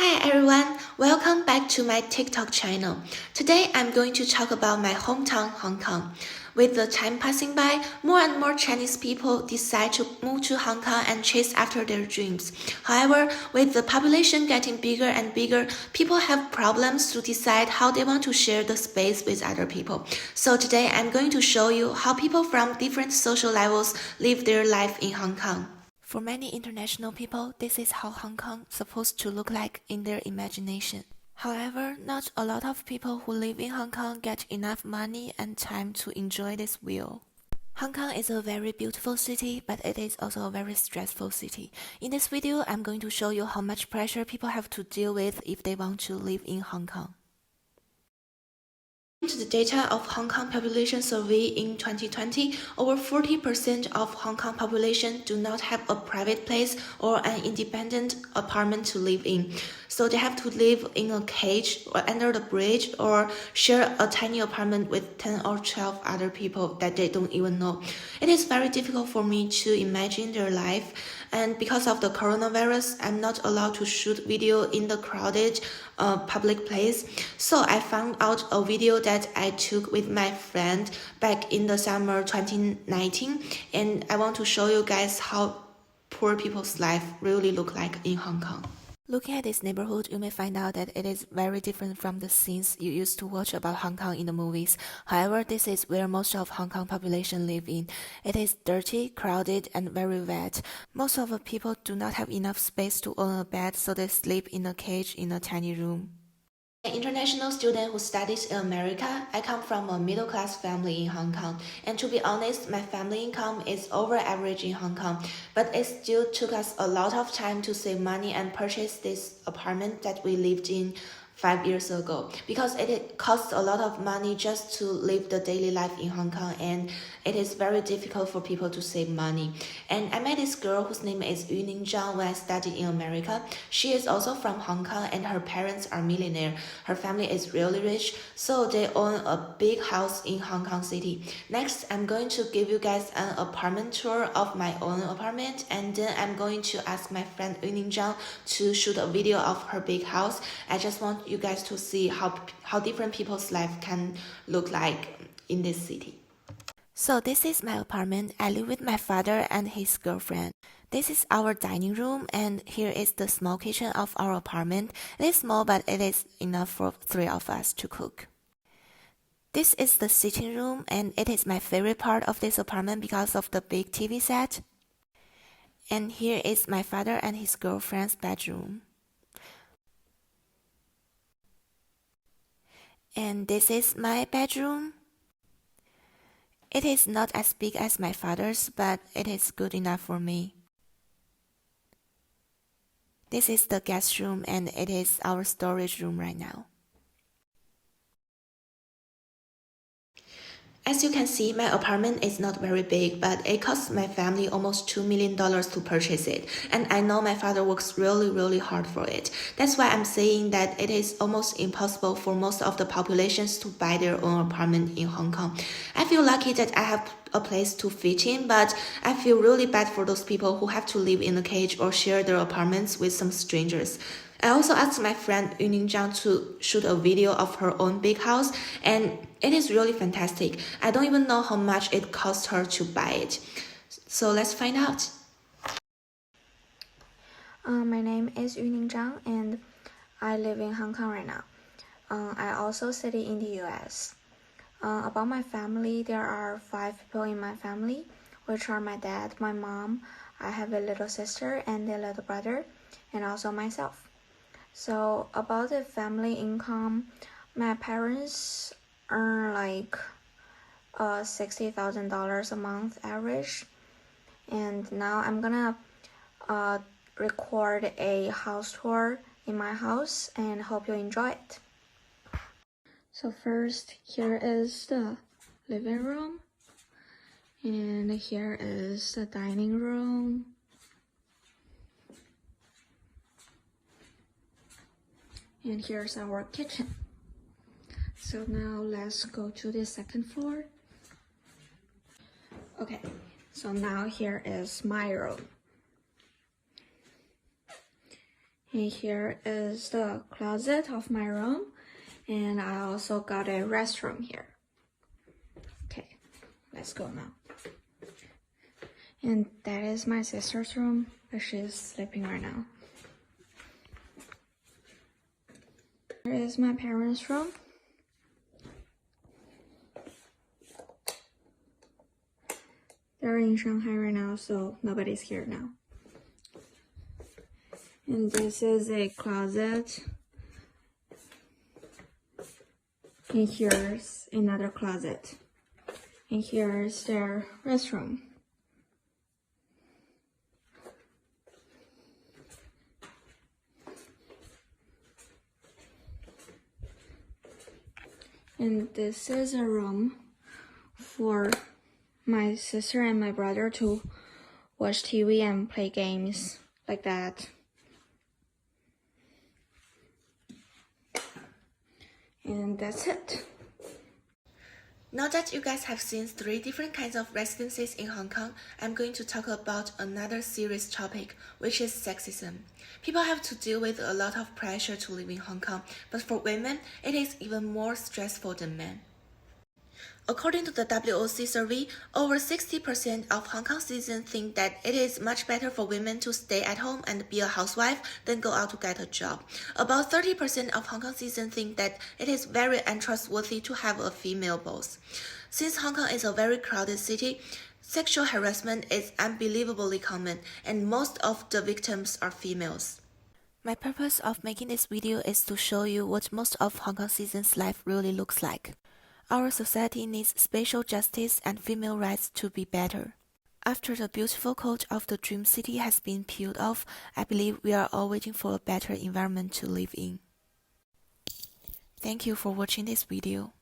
Hi everyone, welcome back to my TikTok channel. Today I'm going to talk about my hometown, Hong Kong. With the time passing by, more and more Chinese people decide to move to Hong Kong and chase after their dreams. However, with the population getting bigger and bigger, people have problems to decide how they want to share the space with other people. So today I'm going to show you how people from different social levels live their life in Hong Kong. For many international people, this is how Hong Kong is supposed to look like in their imagination. However, not a lot of people who live in Hong Kong get enough money and time to enjoy this view. Hong Kong is a very beautiful city, but it is also a very stressful city. In this video, I'm going to show you how much pressure people have to deal with if they want to live in Hong Kong. To the data of Hong Kong population survey in 2020, over 40% of Hong Kong population do not have a private place or an independent apartment to live in. So they have to live in a cage or under the bridge or share a tiny apartment with 10 or 12 other people that they don't even know. It is very difficult for me to imagine their life, and because of the coronavirus, I'm not allowed to shoot video in the crowded public place. So I found out a video that I took with my friend back in the summer 2019, and I want to show you guys how poor people's life really look like in Hong Kong. Looking at this neighborhood, you may find out that it is very different from the scenes you used to watch about Hong Kong in the movies. However, this is where most of Hong Kong population live in. It is dirty, crowded, and very wet. Most of the people do not have enough space to own a bed, so they sleep in a cage in a tiny room. An international student who studies in America, I come from a middle-class family in Hong Kong, and to be honest, my family income is over average in Hong Kong, but it still took us a lot of time to save money and purchase this apartment that we lived in 5 years ago, because it costs a lot of money just to live the daily life in Hong Kong, and it is very difficult for people to save money. And I met this girl whose name is Yuning Zhang when I studied in America. She is also from Hong Kong, and her parents are millionaire. Her family is really rich, so they own a big house in Hong Kong City. Next, I'm going to give you guys an apartment tour of my own apartment, and then I'm going to ask my friend Yuning Zhang to shoot a video of her big house. I just want you guys to see how different people's life can look like in this city. So this is my apartment. I live with my father and his girlfriend. This is our dining room, and here is the small kitchen of our apartment. It is small, but it is enough for 3 of us to cook. This is the sitting room, and it is my favorite part of this apartment because of the big TV set. And here is my father and his girlfriend's bedroom. And this is my bedroom. It is not as big as my father's, but it is good enough for me. This is the guest room, and it is our storage room right now. As you can see, my apartment is not very big, but it cost my family almost $2 million to purchase it. And I know my father works really hard for it. That's why I'm saying that it is almost impossible for most of the populations to buy their own apartment in Hong Kong. I feel lucky that I have a place to fit in, but I feel really bad for those people who have to live in a cage or share their apartments with some strangers. I also asked my friend Yuning Zhang to shoot a video of her own big house, and it is really fantastic. I don't even know how much it cost her to buy it. So let's find out. My name is Yuning Zhang, and I live in Hong Kong right now. I also study in the US. About my family, there are 5 people in my family, which are my dad, my mom, I have a little sister and a little brother, and also myself. So about the family income, my parents earn like $60,000 a month average, and now I'm gonna record a house tour in my house and hope you enjoy it. So first, here is the living room, and here is the dining room. And here's our kitchen. So now let's go to the second floor. Okay, so now here is my room. And here is the closet of my room, and I also got a restroom here. Okay, let's go now. And that is my sister's room, but she's sleeping right now. Here is my parents' room. They're in Shanghai right now, so nobody's here now. And this is a closet. And here's another closet. And here's their restroom. And this is a room for my sister and my brother to watch TV and play games like that. And that's it. Now that you guys have seen 3 different kinds of residences in Hong Kong, I'm going to talk about another serious topic, which is sexism. People have to deal with a lot of pressure to live in Hong Kong, but for women, it is even more stressful than men. According to the WOC survey, over 60% of Hong Kong citizens think that it is much better for women to stay at home and be a housewife than go out to get a job. About 30% of Hong Kong citizens think that it is very untrustworthy to have a female boss. Since Hong Kong is a very crowded city, sexual harassment is unbelievably common, and most of the victims are females. My purpose of making this video is to show you what most of Hong Kong citizens' life really looks like. Our society needs spatial justice and female rights to be better. After the beautiful coat of the dream city has been peeled off, I believe we are all waiting for a better environment to live in. Thank you for watching this video.